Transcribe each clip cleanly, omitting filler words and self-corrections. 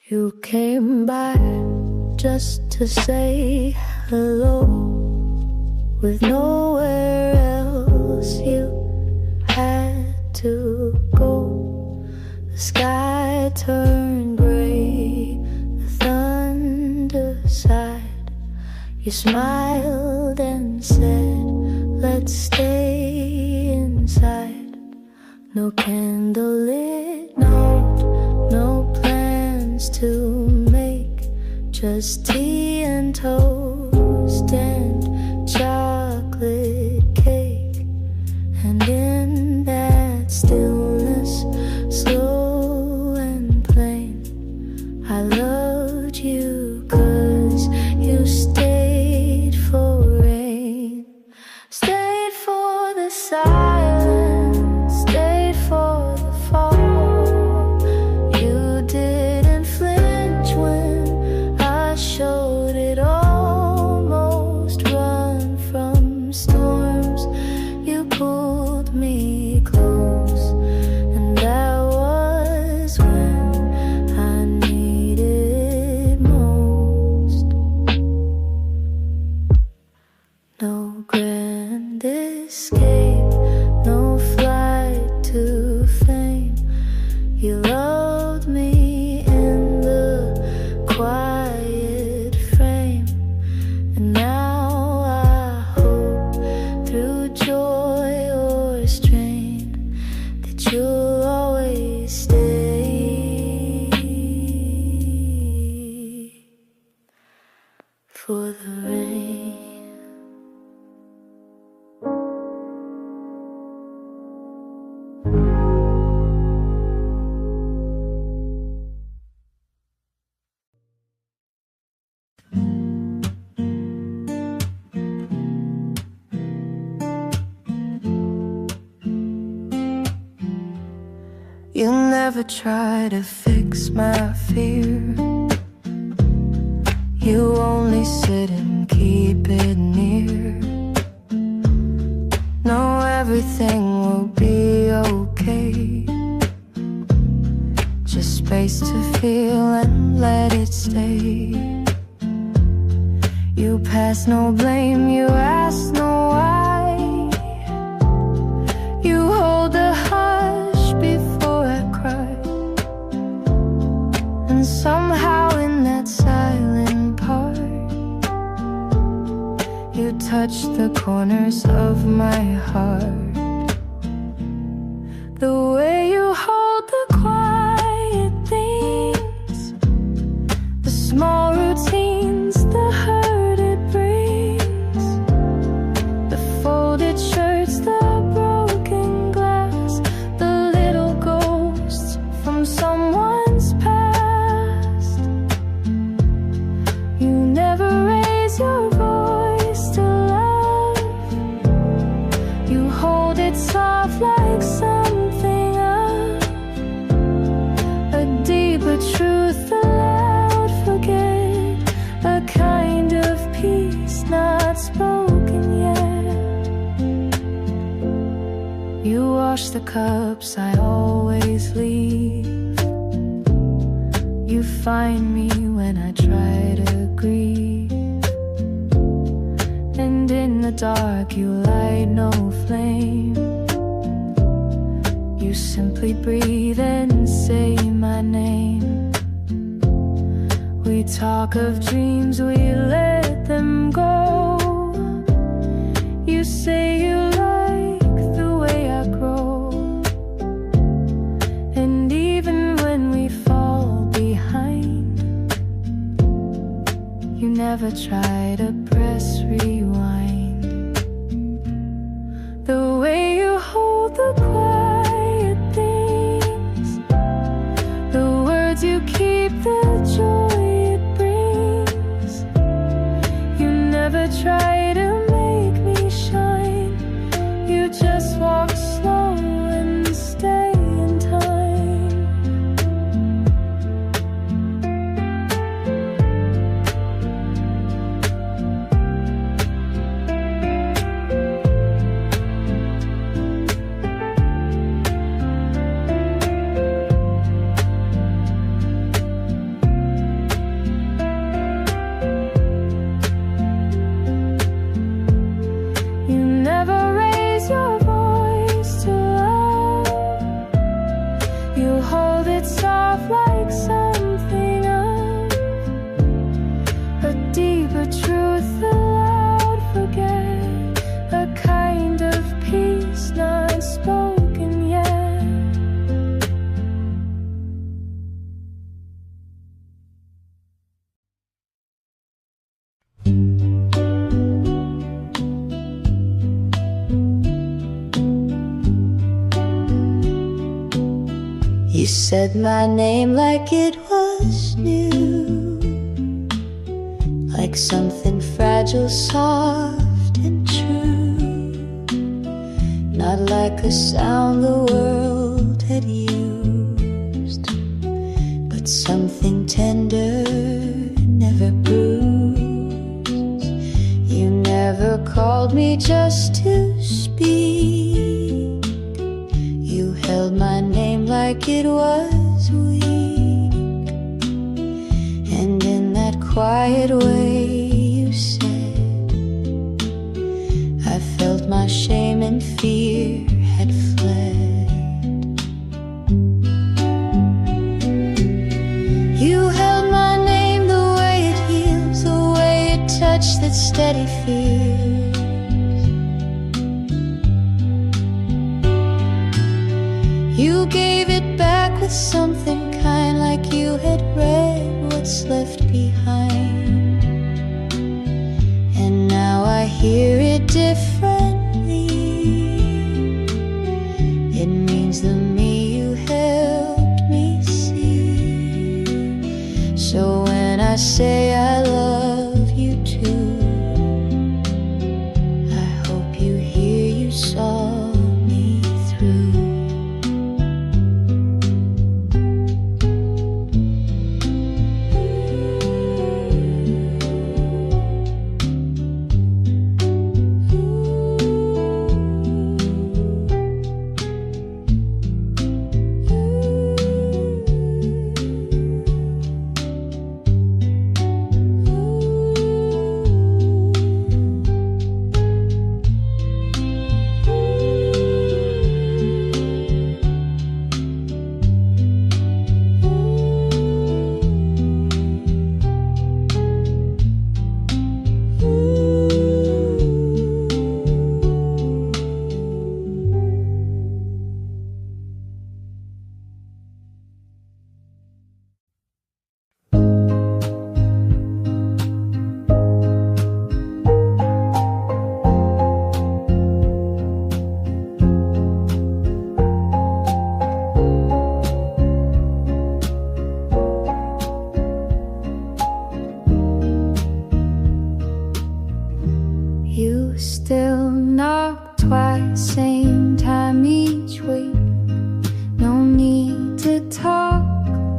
You came by just to say hello, with nowhere else you had to go. The sky turned gray, the thunder sighed. You smiled and said, let's stay inside. No candlelit note, no plans to make, just tea and toast and chocolate cake. And in that stillness, slow and plain, I loved you 'cause you stayed for rain, stayed for the silence, stayed for the fall. You didn't flinch when I showed it, almost run from storms. You pulled me close, and that was when I needed most. No grand escape, no flight to fame. You loved me in the quiet frame, and now I hope through joy or strain that you'll always stay for the rain. You never try to fix my fear. You only sit and keep it near. Know everything will be okay. Just space to feel and let it stay. You pass no blame, you ask no why. You hold the hush before I cry. And somehow in that silent part, you touch the corners of my heart. The way you hold the quiet things, the small routines, the hurt it brings, the folded shirts, the broken glass, the little ghosts from someone's past. You never raise your voice to love. You hold it soft like something up, a deeper truth, a loud forget, a kind of peace not spoken yet. You wash the cups I always leave. You find me when I try to grieve, and in the dark you light no flame. You simply breathe and say my name. We talk of dreams, we let them go. You say you like the way I grow, and even when we fall behind, you never try to press rewind. The way you hold the quiet things, the words you keep, the joy it brings. You never try to make me shine. You just walk slow and stay in time. held it soft like something of a deeper truth aloud. Forget a kind of peace not spoken yet. You said my name like it was new, like something fragile, soft and true, not like a sound the world had used, but something tender, never bruised. You never called me just to speak. You held my name like it was weak, and in that quiet way you said, I felt my shame and fear had fled. You held my name the way it heals, the way it touched that steady fear. You gave it back with something kind, like you had read what's left behind. And now I hear it differently. It means the me you helped me see. So when I say I love you too, I hope you hear you saw me through. You still knock twice, same time each week. No need to talk,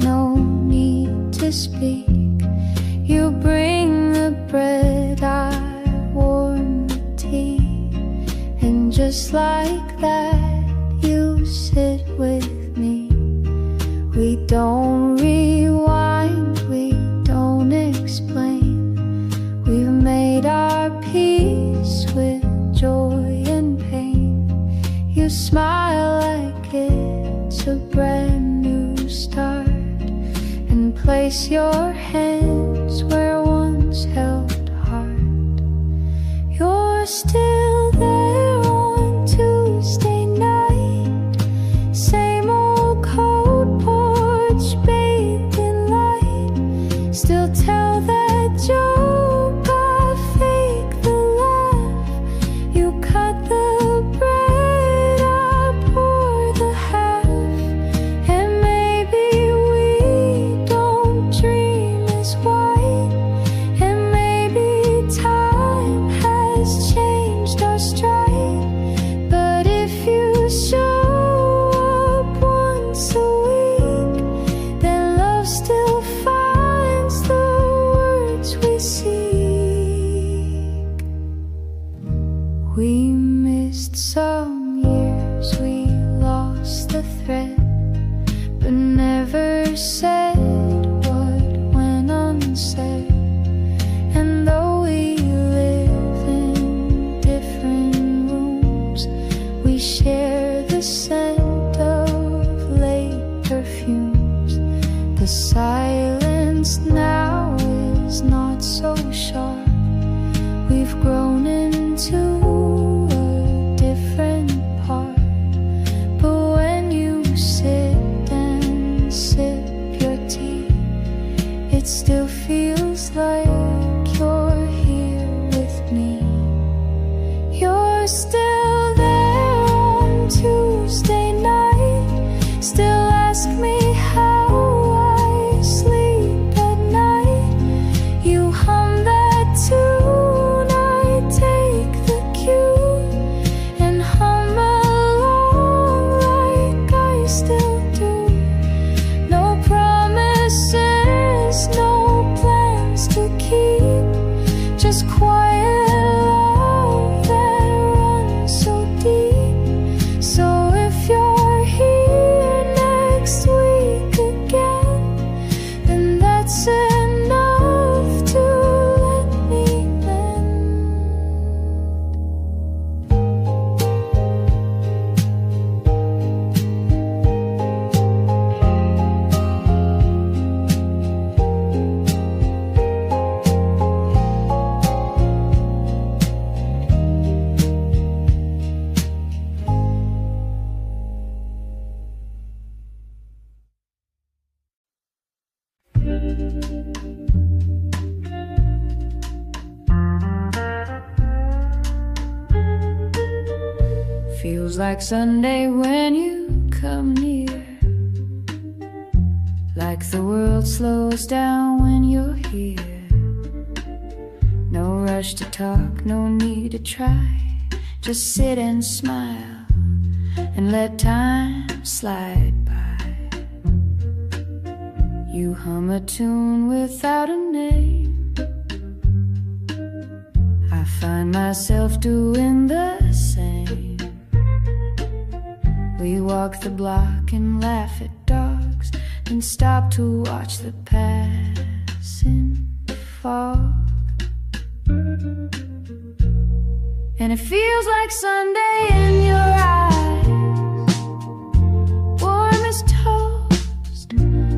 no need to speak. You bring the bread, I warm the tea, and just like that you sit with me. We don't rewind, we don't explain. We've made our peace with joy and pain. You smile like it's a brand new start, and place your hands where once held heart. You're still there on Tuesday night, same old cold porch bathed in light. Still tell that joke, I fake the laugh. You cut the bread, I pour the half. And maybe we don't dream as white, and maybe time has changed our stride. But if you show up once a week, then love still finds the words we seek. We missed some years, we lost the thread, but never said what went unsaid. And though we live in different rooms, we share the scent of late perfume. The silence now is not so sharp. We've grown into a different part. But when you sit and sip your tea, it still feels like you're here with me. You're still there on Tuesday night, still ask me how I sleep at night. You hum that tune, I take the cue and hum along like I still do. No promises, no plans to keep, just quiet love that runs so deep. So if you're here next week again, then that's enough to let me mend. Feels like Sunday when you come near, like the world slows down when you're here. No rush to talk, no need to try, just sit and smile and let time slide by. You hum a tune without a name, I find myself doing the same. We walk the block and laugh at dogs, and stop to watch the passing fog. And it feels like Sunday in your eyes, warm as toast,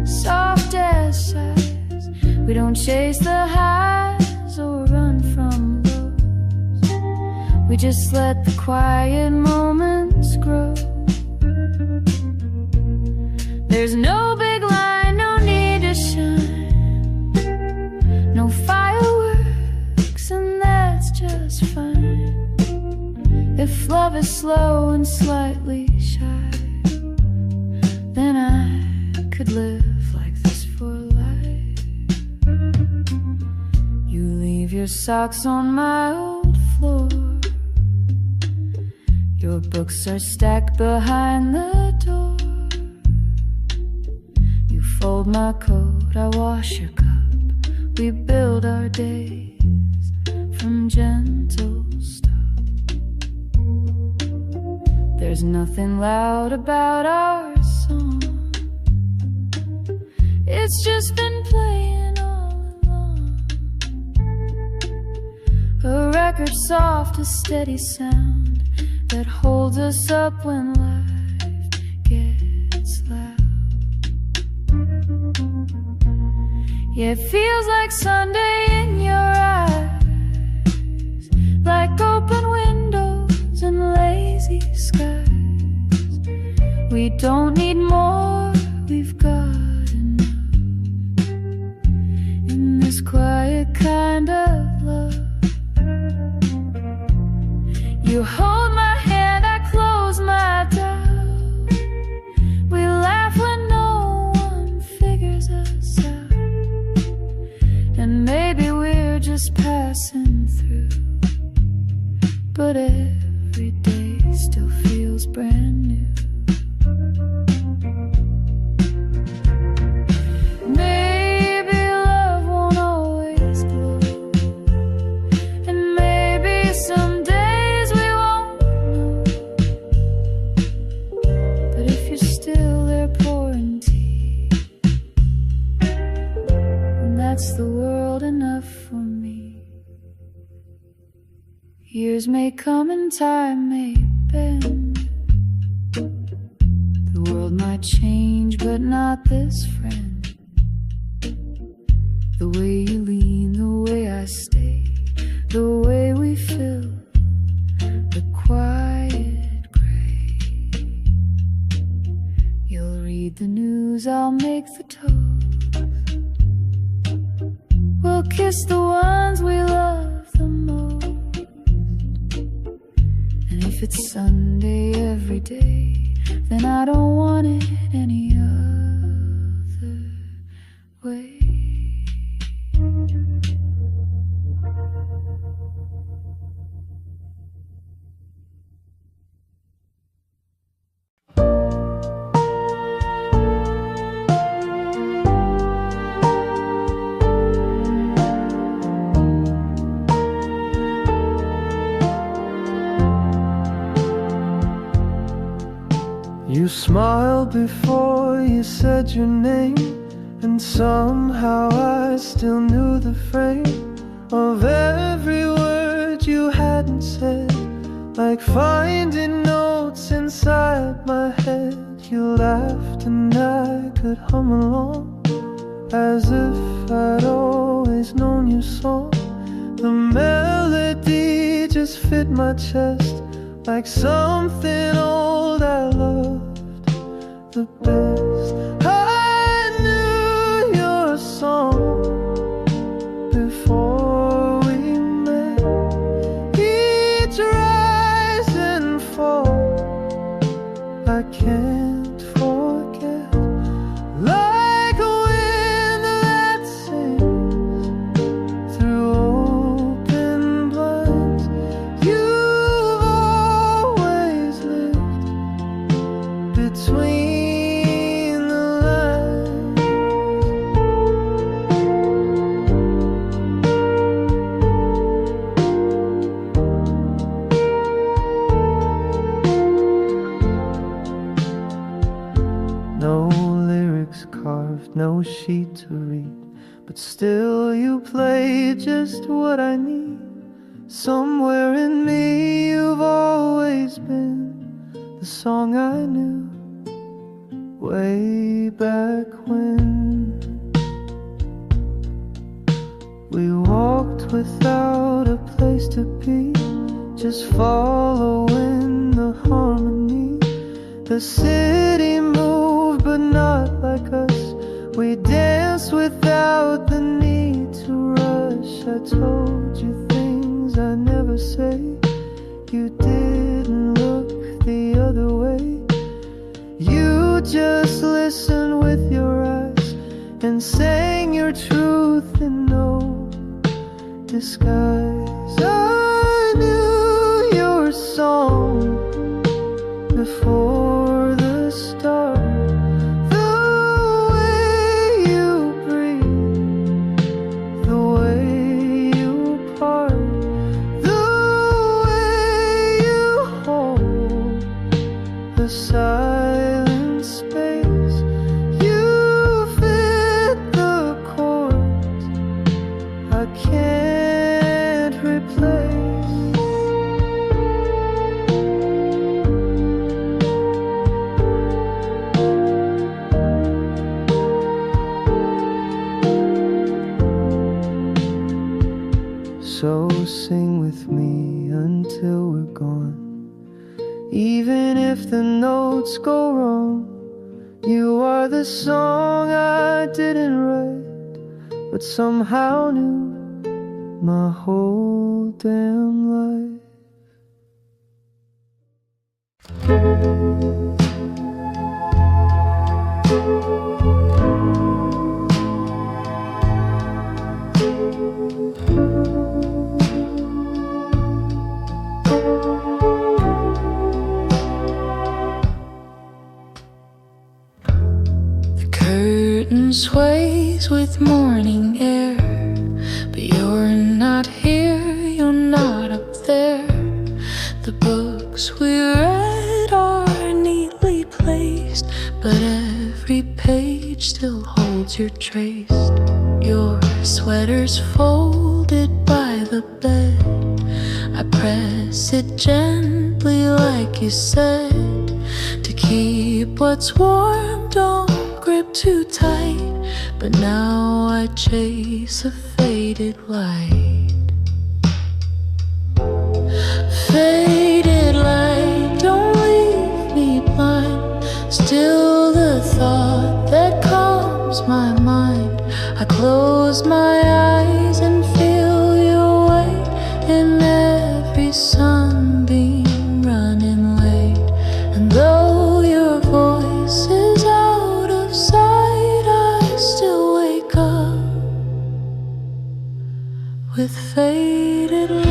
soft as sighs. We don't chase the highs or run from lows, we just let the quiet moments grow. There's no big line, no need to shine, no fireworks, and that's just fine. If love is slow and slightly shy, then I could live like this for life. You leave your socks on my old floor, your books are stacked behind the door. Fold my coat, I wash your cup, we build our days from gentle stuff. There's nothing loud about our song, it's just been playing all along. A record soft, a steady sound that holds us up when life gets loud. Yeah, it feels like Sunday in your eyes, like open windows and lazy skies. We don't need more, we've got enough in this quiet kind of love. You hold my hand, I close my doubt. We laugh when no one figures us out. And maybe we're just passing through, but every day still feels brand new. Maybe love won't always blow, and maybe some days we won't know. But if you're still there pouring tea, then that's the world enough for me. Years may come and time may bend, the world might change but not this friend. The way you lean, the way I stay, the way we fill the quiet gray. You'll read the news, I'll make the toast. We'll kiss the ones we love the most. And if it's Sunday every day, then I don't want it any other way. You smiled before you said your name, and somehow I still knew the frame of every word you hadn't said. Like finding notes inside my head. You laughed and I could hum along, as if I'd always known your song. The melody just fit my chest, like something old I loved the best. I knew your song before we met. Each rise and fall I can't forget. Like a wind that sings through open blinds, you've always lived between. No sheet to read, but still you play just what I need. Somewhere in me you've always been the song I knew way back when. We walked without a place to be, just following the harmony. The city moved but not like us. We danced without the need to rush. I told you things I never say. You didn't look the other way. You just listened with your eyes and sang your truth in no disguise. I knew your song before the start. Silent space, you fit the chords I can't replace. So sing with me until we're gone. Even if the notes go wrong, you are the song I didn't write, but somehow knew my whole damn life. Sways with morning air, but you're not here, you're not up there. The books we read are neatly placed, but every page still holds your trace. Your sweater's folded by the bed. I press it gently like you said, to keep what's warm, don't grip too tight, but now I chase a faded light. Faded light, don't leave me blind. Still the thought that calms my mind. I close my eyes and feel your weight in every sunbeam running late. And though your voice is out of sight, I still wake up with faded light.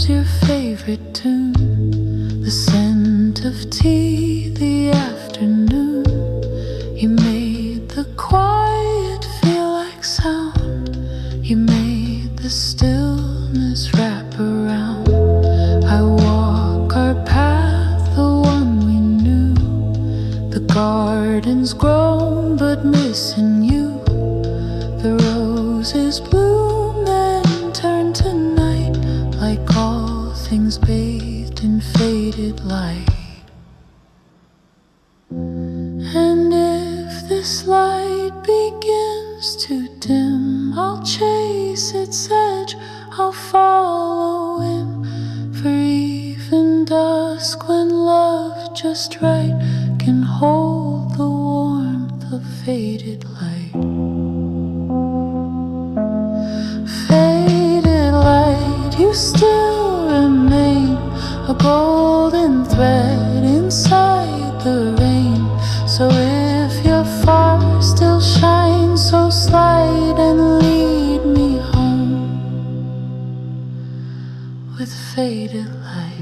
Your favorite tune, the scent of tea, the afternoon. You made the quiet feel like sound. You made the stillness wrap around. I walk our path, the one we knew. The garden's grown, but missing you. The roses bloom and turn to night, like all things bathed in faded light. And if this light begins to dim, I'll chase its edge, I'll follow him. For even dusk, when love just right can hold the warmth of faded light. Faded light, you still remain a golden thread inside the rain. So if you're far, still shine, so slide and lead me home with faded light.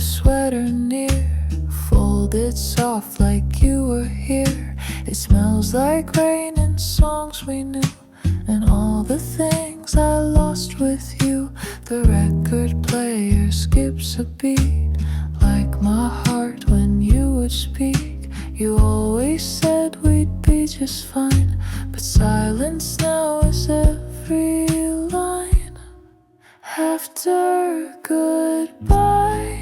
Sweater near, folded soft like you were here. It smells like rain and songs we knew, and all the things I lost with you. The record player skips a beat, like my heart when you would speak. You always said we'd be just fine, but silence now is every line. After goodbye,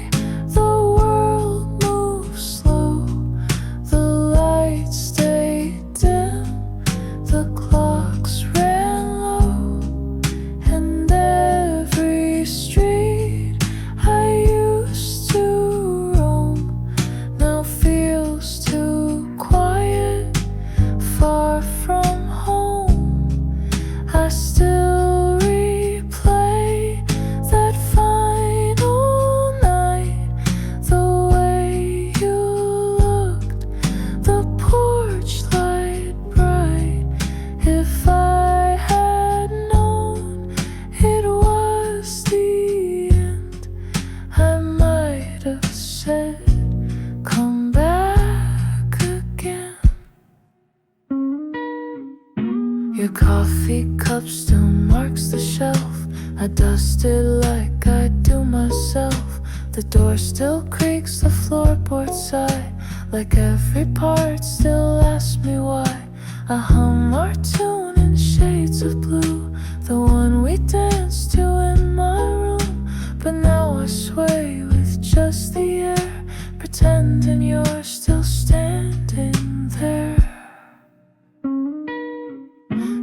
your coffee cup still marks the shelf. I dust it like I do myself. The door still creaks, the floorboard sigh, like every part still asks me why. I hum our tune in shades of blue, the one we danced to in my room. But now I sway with just the air, pretending you're still standing there.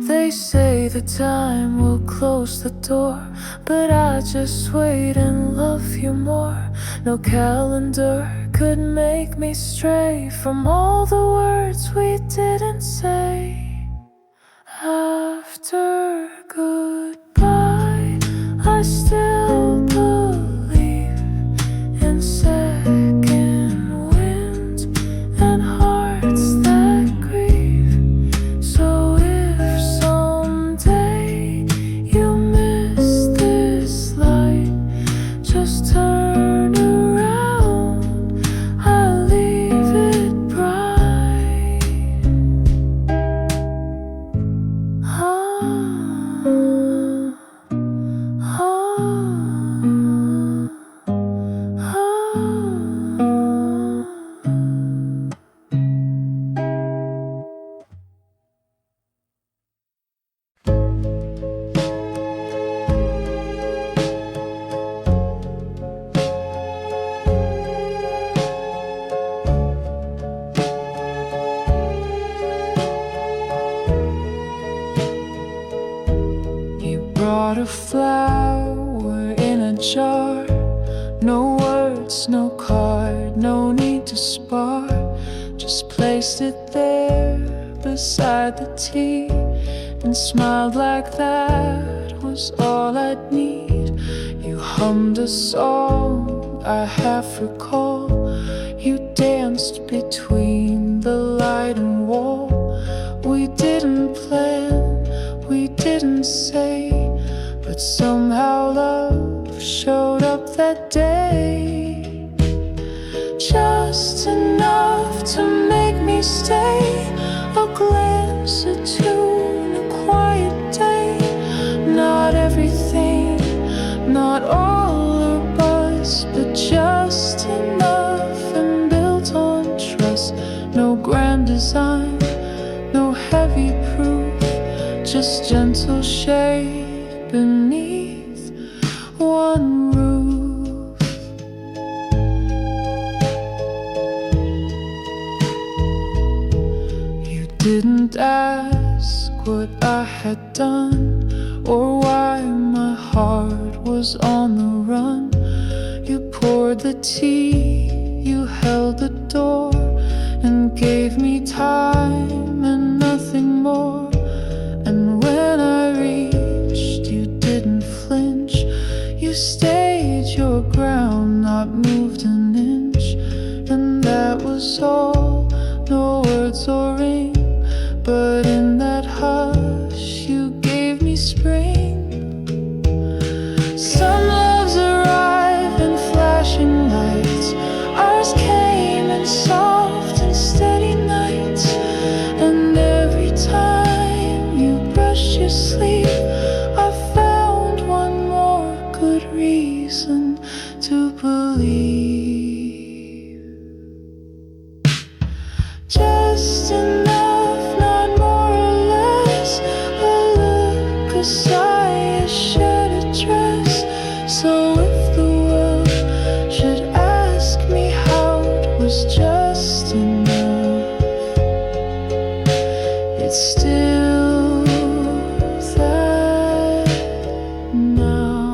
They say the time will close the door, but I just wait and love you more. No calendar could make me stray from all the words we didn't say. After goodbye, I still believe in second winds and hearts that grieve. So if someday you miss this light, just turn around, I'll leave it bright. Brought a flower in a jar. No words, no card, no need to spar. Just placed it there beside the tea and smiled like that was all I'd need. You hummed a song I half recall. You danced between the light and wall. We didn't plan, we didn't say, but somehow love showed up that day. Just enough to make me stay. A glance, a tune, a quiet day. Not everything, not all or buzz, but just enough and built on trust. No grand design, no heavy proof, just gentle shade beneath one roof. You didn't ask what I had done or why my heart was on the run. You poured the tea, you held the door and gave me time and nothing more. And when I reached, you didn't flinch. You stayed your ground, not moved an inch. And that was all, no words or ring, but in that hush you gave me spring. Some loves arrive in flashing lights. Ours came in soft and steady nights. And every time you brushed your sleep, I found one more good reason to believe. Just enough, not more or less. A look, a sigh, a shed, a dress. So if the world should ask me how it was just enough, it's still that now.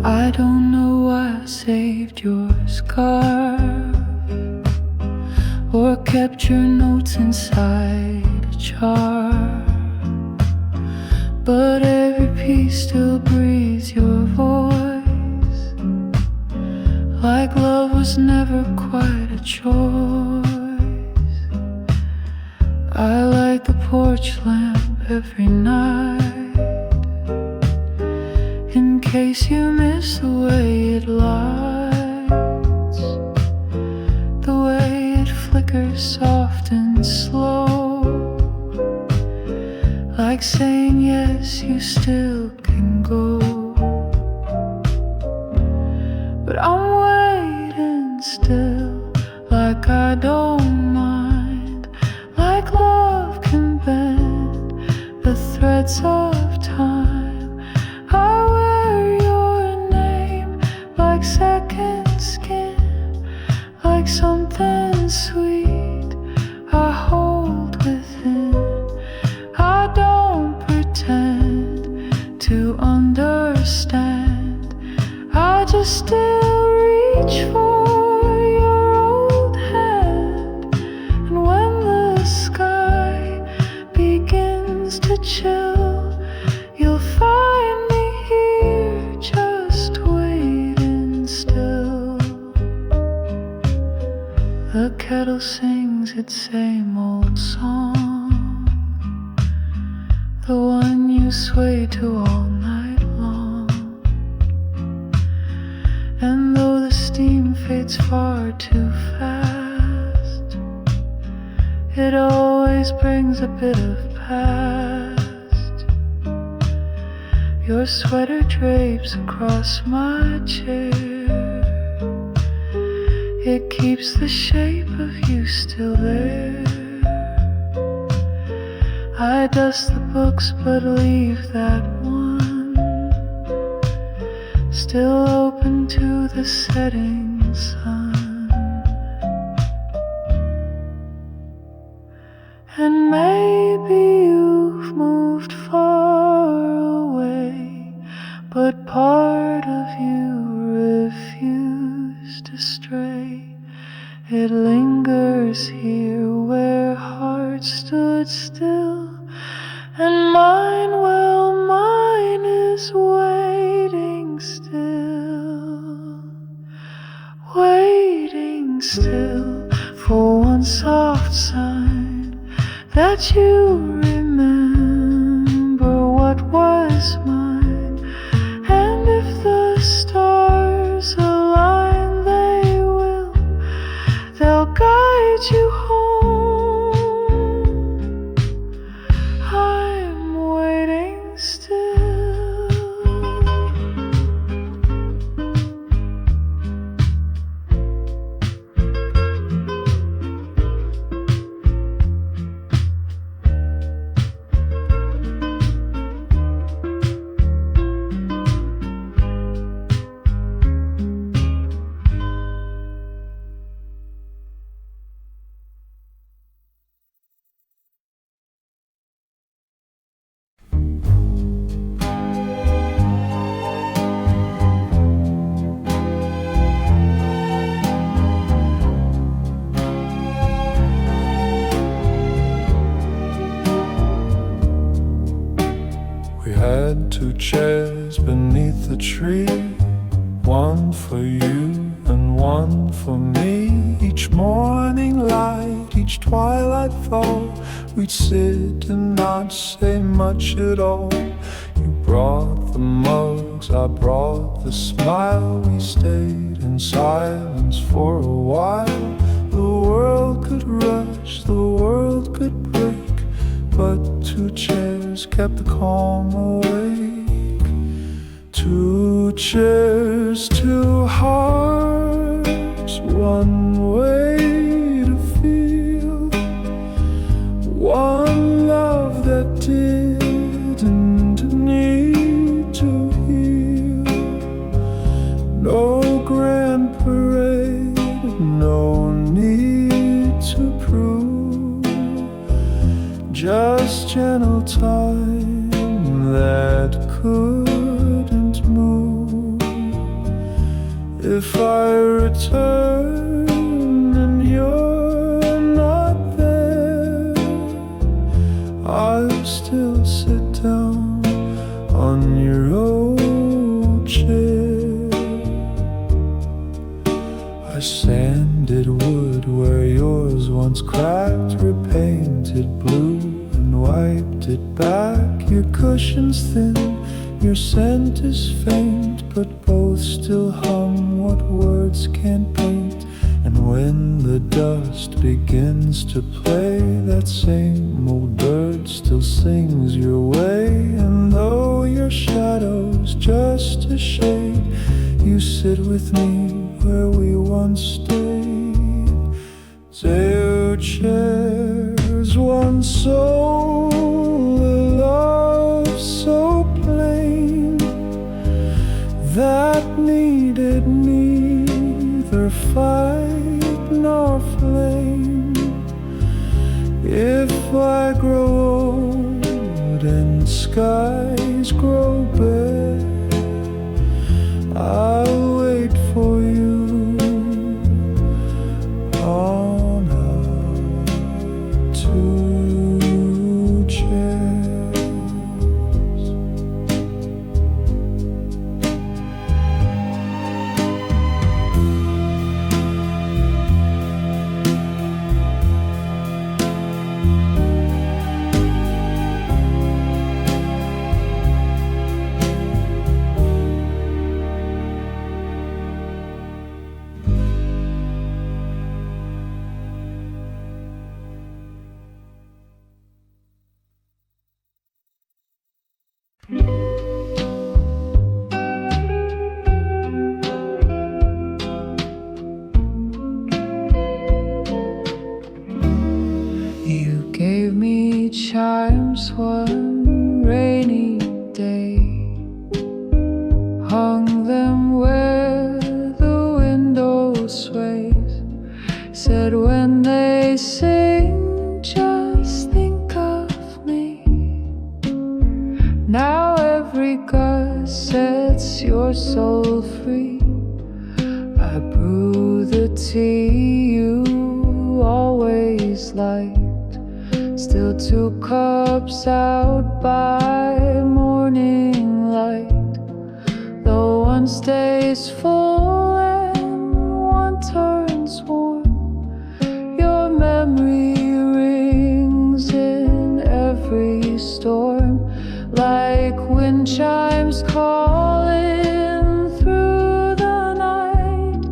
I don't know why I saved your scarf or kept your notes inside a jar, but every piece still breathes your voice, like love was never quite a choice. I light the porch lamp every night, in case you miss the way it lights. flicker soft and slow, like saying yes, you still can go. But I'm waiting still, like I don't mind, like love can bend the threads of time. I wear your name like second skin, like something sweet I hold within. I don't pretend to understand, I just still reach for your old hand. And when the sky begins to chill, you'll find me here just waiting still. The kettle sings its same old song, the one you sway to all night long. And though the steam fades far too fast, it always brings a bit of past. Your sweater drapes across my chair, it keeps the shape of you still there. I dust the books but leave that one still open to the setting sun. And maybe you've moved far away, but part of you refused to stray. It lingers here where hearts stood still, and mine, well, mine is waiting still, waiting still for one soft sign that you remember what was mine. And if the stars align, they will, they'll guide you home. I'm waiting still. We had 2 chairs beneath the tree, one for you and one for me. Each morning light, each twilight fall, we'd sit and not say much at all. You brought the mugs, I brought the smile. We stayed in silence for a while. The world could rush, the world could break, but 2 chairs kept the calm awake. 2 chairs, 2 hearts, one way to feel, one love that didn't need to heal. No grand parade, no need to prove, just gentle time that couldn't move. If I return and you're not there, I'll still sit down on your old chair. I sanded wood where yours once cracked, repainted blue and wiped it back. Your cushion's thin, your scent is faint, but both still hum what words can't paint. And when the dust begins to play, that same old bird still sings your way. And though your shadow's just a shade, you sit with me where we once stayed. Two chairs, one soul, a love so plain that needed neither fight nor flame. If I grow old and skies grow bare, I'll wait for you on our two chairs. You gave me chimes one rainy day, hung them where the window sways, said when they sing just think of me. Now every gust sets your soul free. I brew the tea you always liked, still 2 cups out by morning light. Though one stays full and one turns warm, your memory rings in every storm, like wind chimes calling through the night.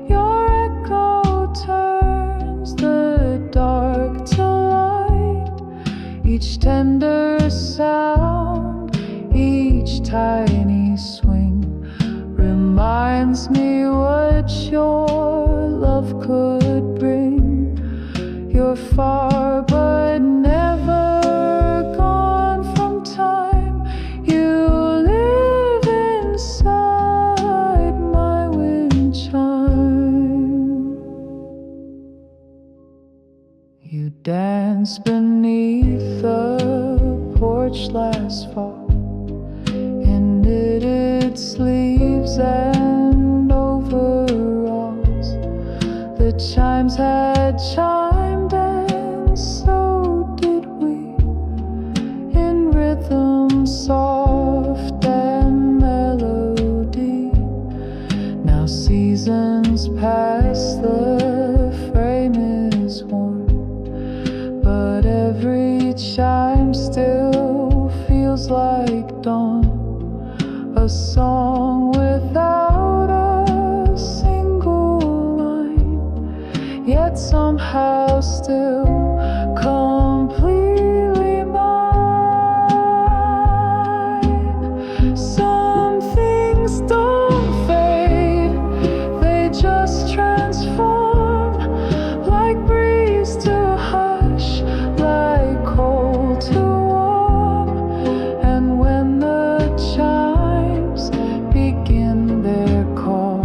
Your echo turns the dark to light. Each tender sound, each tiny swing reminds me what your love could bring. You're far but never gone from time. You live inside my wind chime. You danced beneath the porch last fall in knitted sleeves and overalls. The chimes had chimed and so did we, in rhythm soft and melody. Now seasons pass, the frame is worn, but every chime still feels like dawn. A song without a single line, yet somehow still completely mine. Some things don't fade, they just transform, like breeze to hush, like cold to warm. And when the chimes begin their call,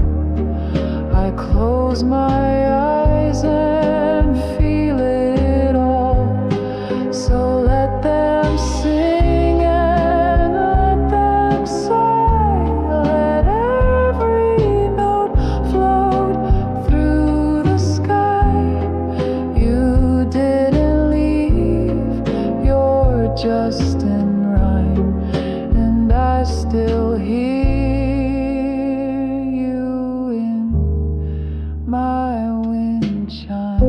I close my eyes and feel it all. So let them sing and let them sigh, let every note float through the sky. You didn't leave, you're just in rhyme, and I still hear you in my wind chime.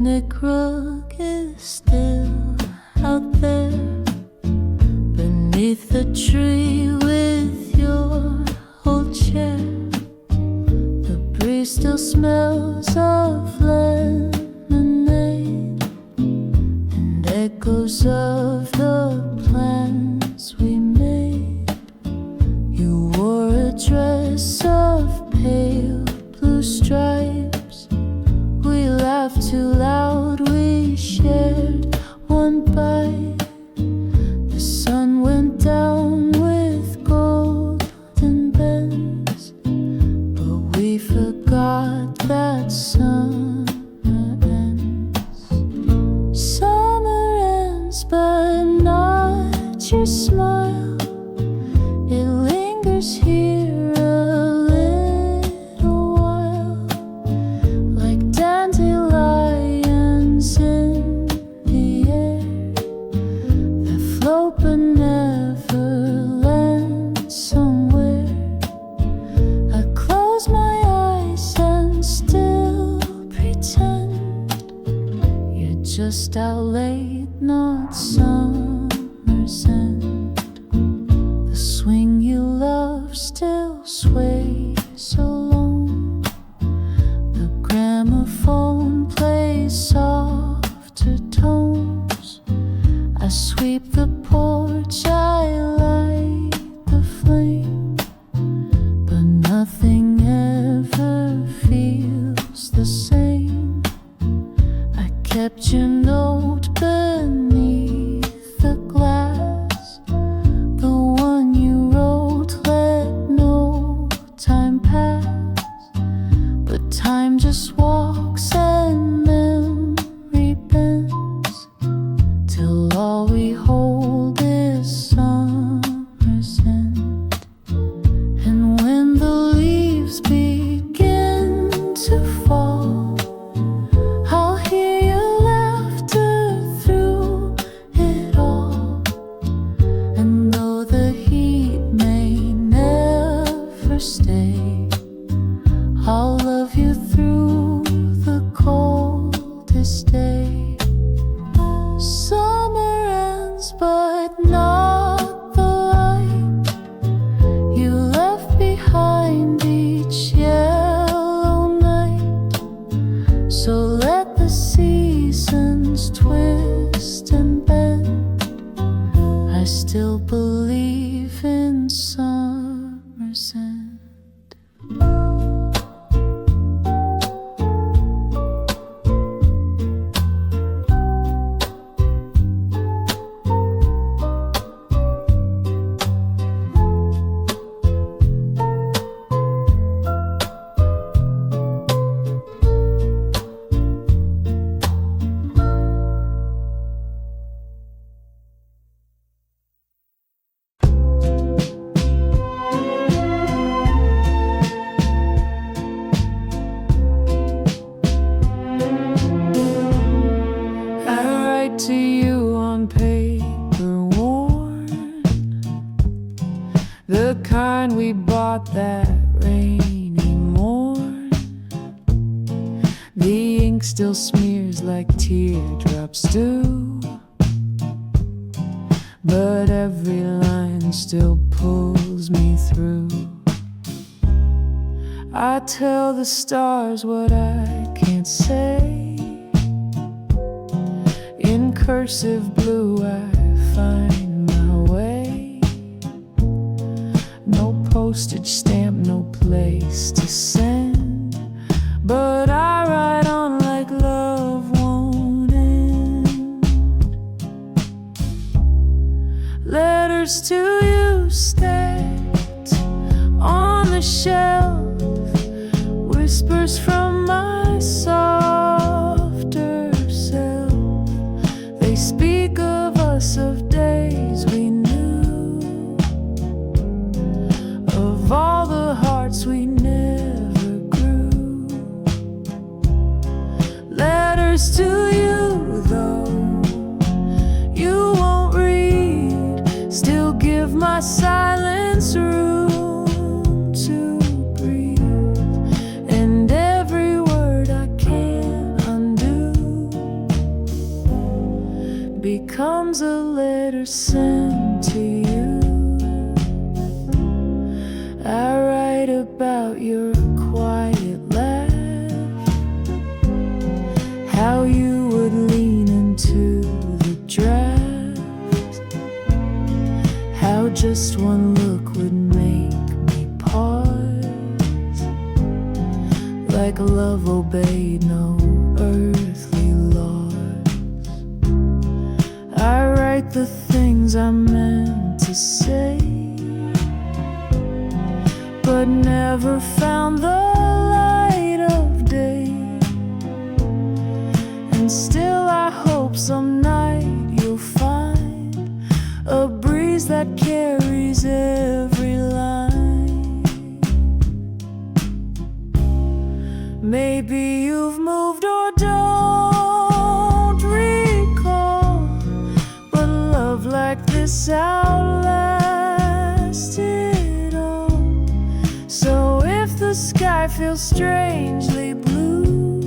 picnic rug is still out there beneath the tree with your old chair. The breeze still smells of lemonade and echoes of the plans we made. You wore a dress of pale blue stripes. We laughed too loud, we shared one bite. The sun went down with golden bends, but we forgot that summer ends. Summer ends, but not your smile. It lingers here a little while, like dandelions in the air that float but never land somewhere. I close my eyes and still pretend you're just out late, not summer's end. The swing you love still sways alone. The gramophone plays softer tones. I sweep the porch, I light the flame, but nothing ever feels the same. I kept your note beneath the glass, the one you wrote, let no time pass. But time just walks and memory bends, till all we hold is summer's end. And when the leaves begin to fall, I'll hear your laughter through it all. And though the heat may never stay, I'll love you through the coldest day. Summer ends, but not the light you left behind each yellow night. So let the seasons twist and bend. I still believe in summer's end. I write to you on paper worn, the kind we bought that rainy morn. The ink still smears like teardrops do, but every line still pulls me through. I tell the stars what I can't say. In cursive blue I find my way. No postage stamp, no place to send, but I write on like love won't end. Letters to you stacked on the shelf, whispers from my softer self. They speak of us, of days we knew, of all the hearts we never grew. Letters to you, though you won't read, still give my silence room to breathe. And every word send to you. I write about your quiet laugh, how you would lean into the draft, how just one look would make me pause, like love obeyed no earthly laws. I write the things I meant to say, but never found the light of day. And still I hope some night you'll find a breeze that carries every line. Maybe you've moved or don't recall, but love like this outlasted all. So if the sky feels strangely blue,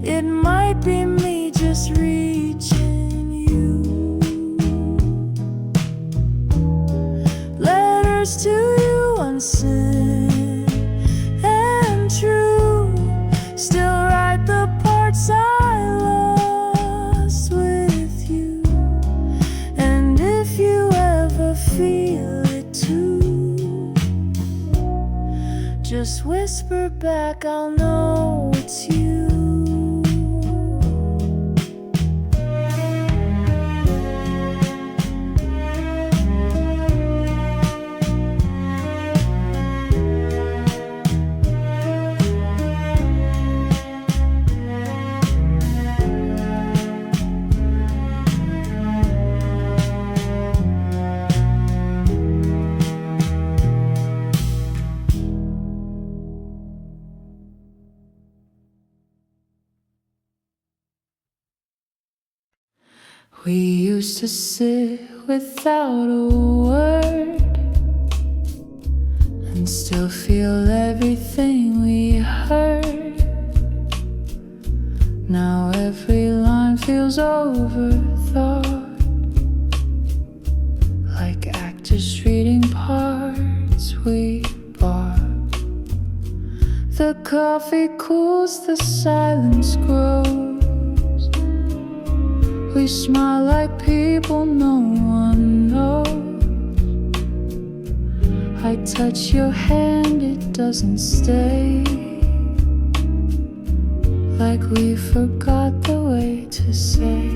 it might be me just reaching you. Letters to you unsent and true, still write the parts I lost with you. And if you ever feel it too, just whisper back, I'll know it's you. We used to sit without a word and still feel everything we heard. Now every line feels overthought, like actors reading parts we bought. The coffee cools, the silence grows. We smile like people no one knows. I touch your hand, it doesn't stay, like we forgot the way to say.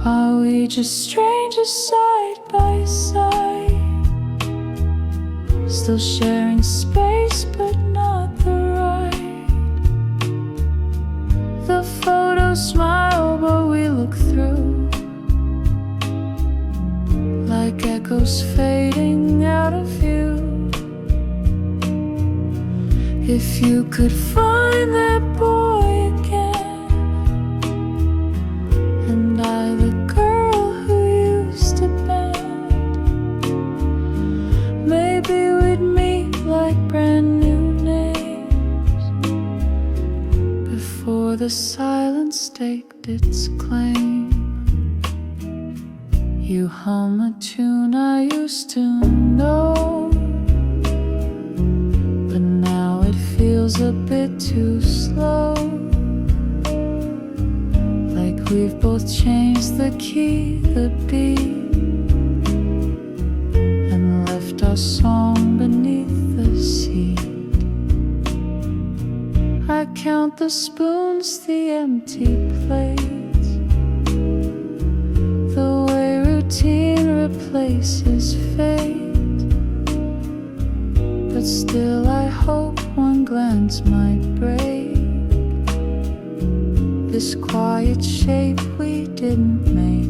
Are we just strangers side by side, still sharing space but not the ride? The photos smile but we look through, like echoes fading out of view. If you could find that boy again, and I the girl who used to bend, maybe we'd meet like brand new names before the silence staked its claim. You hum a tune I used to know, but now it feels a bit too slow, like we've both changed the key, the beat, and left our song beneath the seat. I count the spoons, the empty plates, the way routine replaces fate. But still I hope one glance might break this quiet shape we didn't make.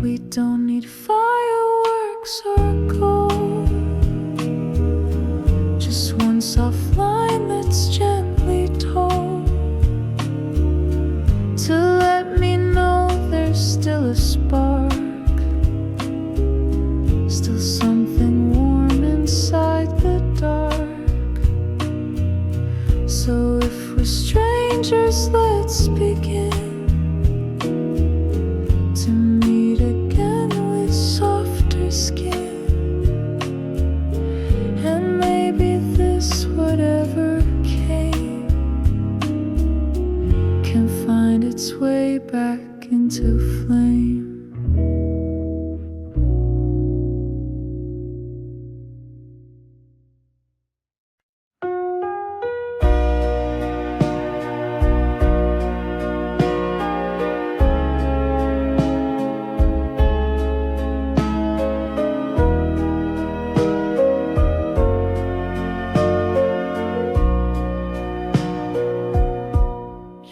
We don't need fireworks or gold, Please let's begin to meet again with softer skin. And maybe this whatever came can find its way back into flame.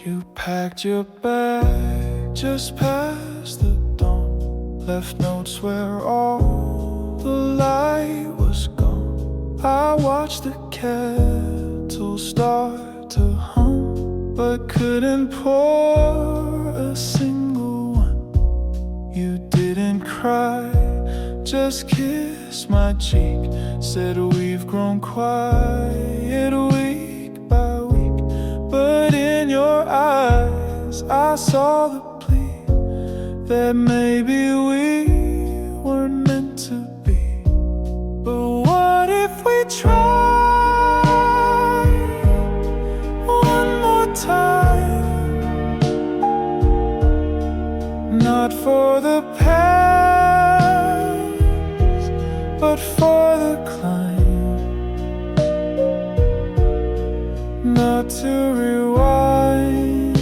You packed your bag just past the dawn, left notes where all the light was gone. I watched the kettle start to hum, but couldn't pour a single one. You didn't cry, just kissed my cheek, said we've grown quiet week by week. But in your eyes I saw the plea that maybe we weren't meant to be. But what if we try one more time? Not for the past, but for the climb. Not to rewind,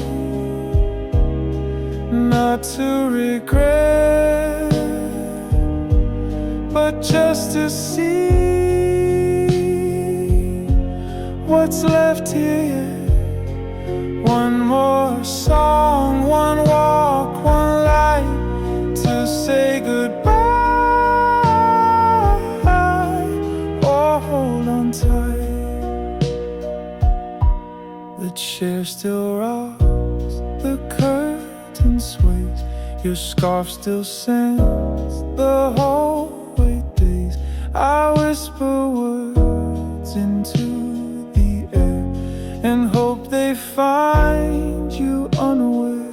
not to regret, but just to see what's left here. One more song, one walk, one light to say goodbye. Oh, hold on tight. The chair still rocks, the curtain sways, your scarf still sends the hallway days. I whisper words into the air and hope they find you unaware.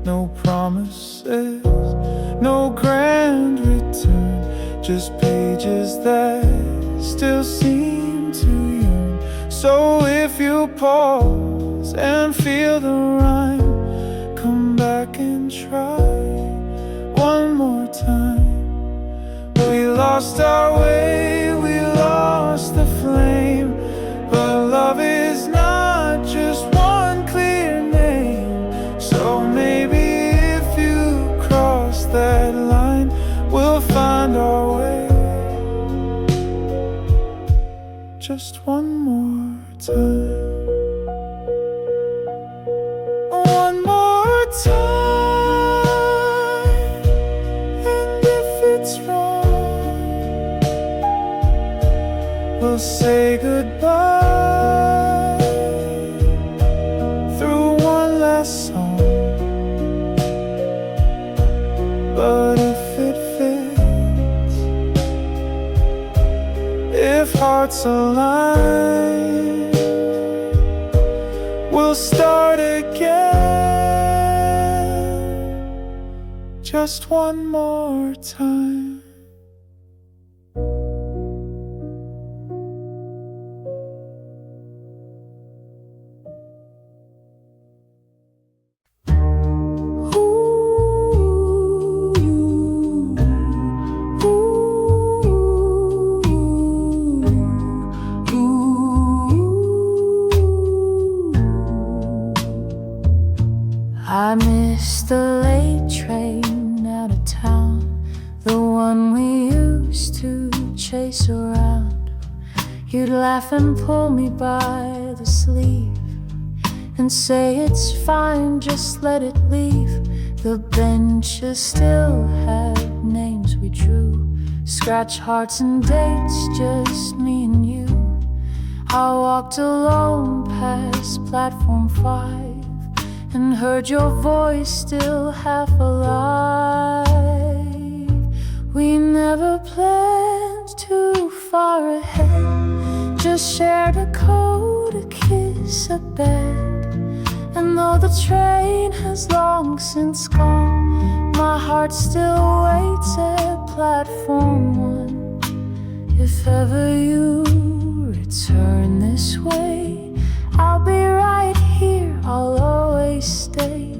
No promises, no grand return, just pages that still seem to yearn. So if you pause and feel the rhyme, come back and try one more time. We lost our way, we lost the flame, but love is not just one clear name. So maybe if you cross that line, we'll find our way. Just one more time. One more time. And if it's wrong, we'll say goodbye through one last song. But if it fits, if hearts align, we'll start again. Just one more time. I miss the late train out of town, the one we used to chase around. You'd laugh and pull me by the sleeve and say it's fine, just let it leave. The benches still had names we drew, scratch hearts and dates, just me and you. I walked alone past platform 5 and heard your voice still half alive. We never planned too far ahead, just shared a coat, a kiss, a bed, Though the train has long since gone, my heart still waits at platform 1. If ever you return this way, I'll be right here, I'll always stay.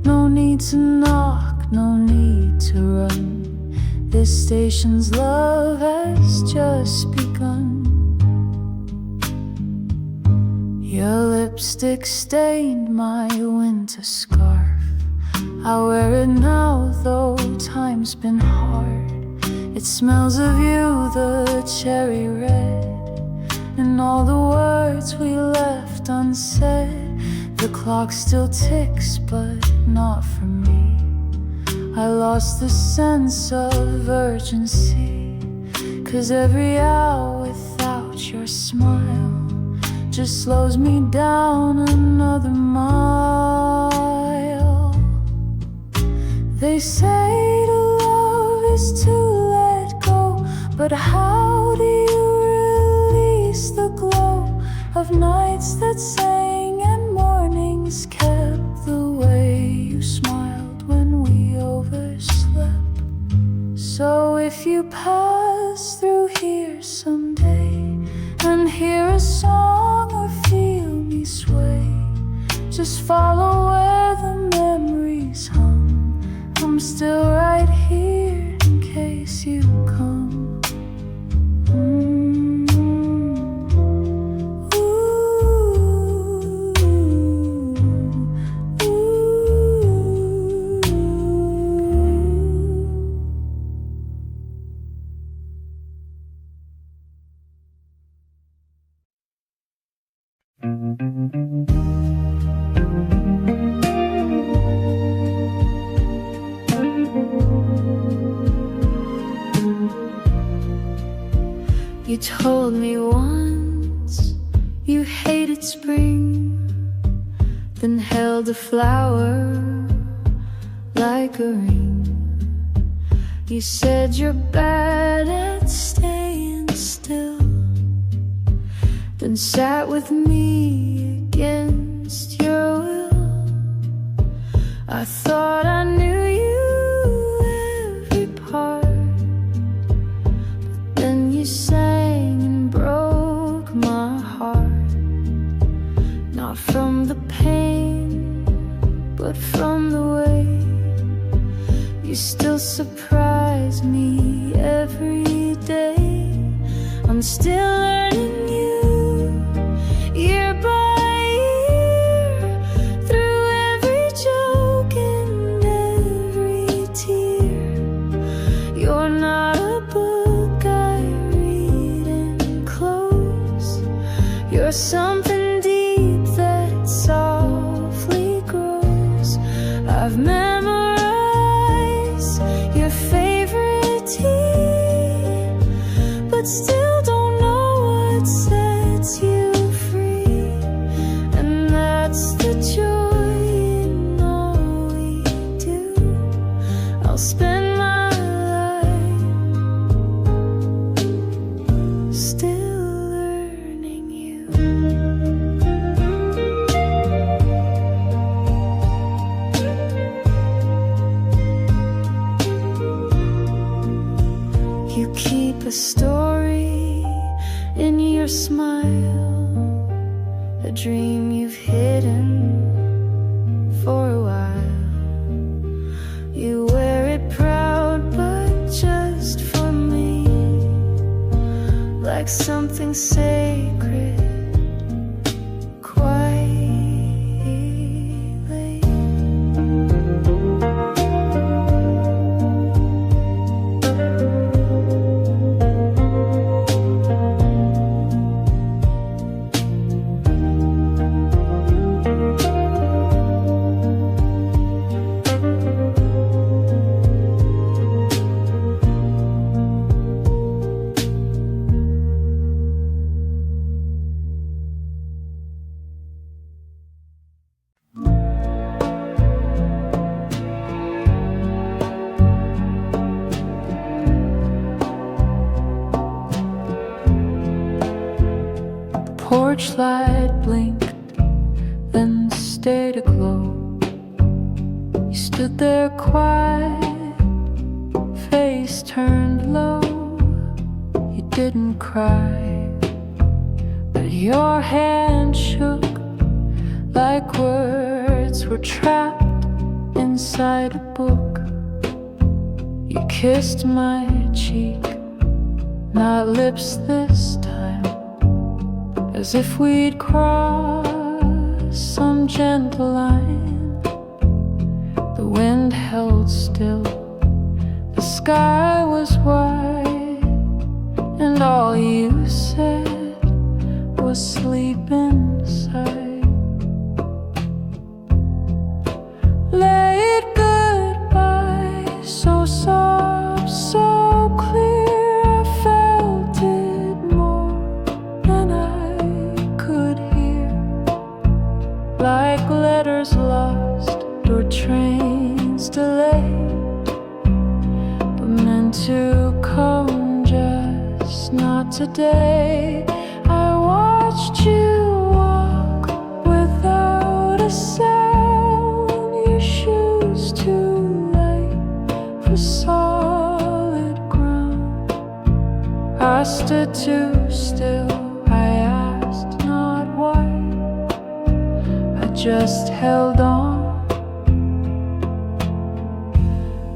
No need to knock, no need to run. This station's love has just begun. Your lipstick stained my winter scarf. I wear it now, though time's been hard. It smells of you, the cherry red, and all the words we left unsaid. The clock still ticks, but not for me. I lost the sense of urgency, 'cause every hour without your smile just slows me down another mile. They say to love is to let go, but how do you release the glow of nights that sang and mornings kept? The way you smiled when we overslept. So if you pass through here someday and hear a song or feel me sway, just follow where the memories hum. I'm still right here in case you come. You told me once you hated spring, then held a flower like a ring. You said you're bad at staying still, then sat with me against your will. I thought I knew you every part, but then you sang and broke my heart. Not from the pain, but from the way you still surprise me every day. I'm still learning you year by year, through every joke and every tear. You're not a book I read and close. You're something deep that softly grows. I've memorized your favorite tea, but still don't know what sets you free. And that's the joy in all we do. I'll spend my life still learning you. You keep a story in your smile, a dream you've hidden for a while. You wear it proud, but just for me, like something sacred, quietly. Porch light blinked, then stayed aglow. You stood there quiet, face turned low. You didn't cry, but your hand shook like words were trapped inside a book. You kissed my cheek, not lips this time, as if we'd crossed some gentle line. The wind held still, the sky was white, and all you said was sleep inside. Late goodbye, so soft, so clear, I felt it more than I could hear. Like letters lost or trains delayed, but meant to come, just not today. I watched you walk without a sound, your shoes too light for solid ground. I stood too still, I asked not why, I just held on.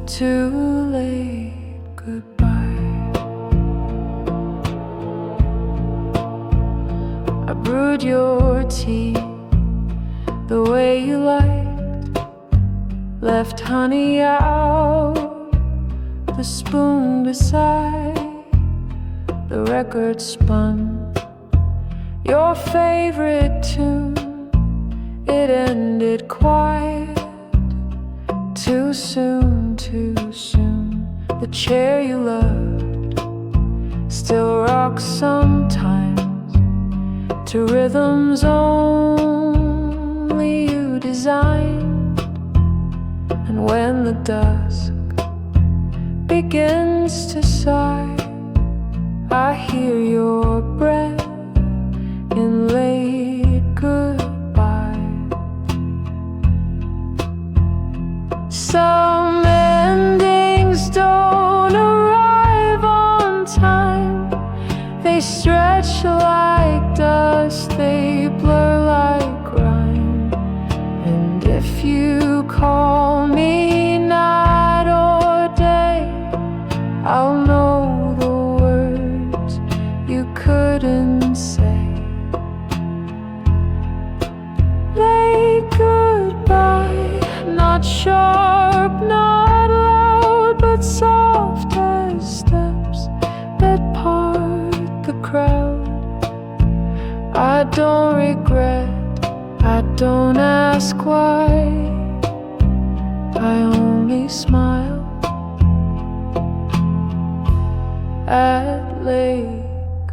Too late, goodbye. I brewed your tea the way you liked, left honey out, the spoon beside, the record spun your favorite tune. It ended quiet, too soon, too soon. The chair you loved still rocks sometimes to rhythms only you designed. And when the dusk begins to sigh, I hear your breath in late goodbye. Some endings don't arrive on time. They stretch like dust, they blur like rhyme. And if you call me night or day, I'll know the words you couldn't say. Late goodbye, not sharp, not loud, but soft as steps that part the crowd. I don't regret, I don't ask why, I only smile at late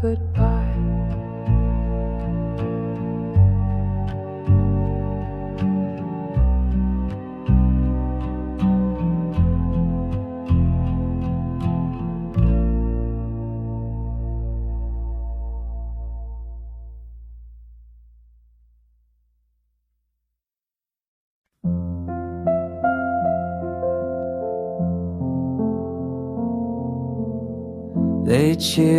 goodbye. They cheer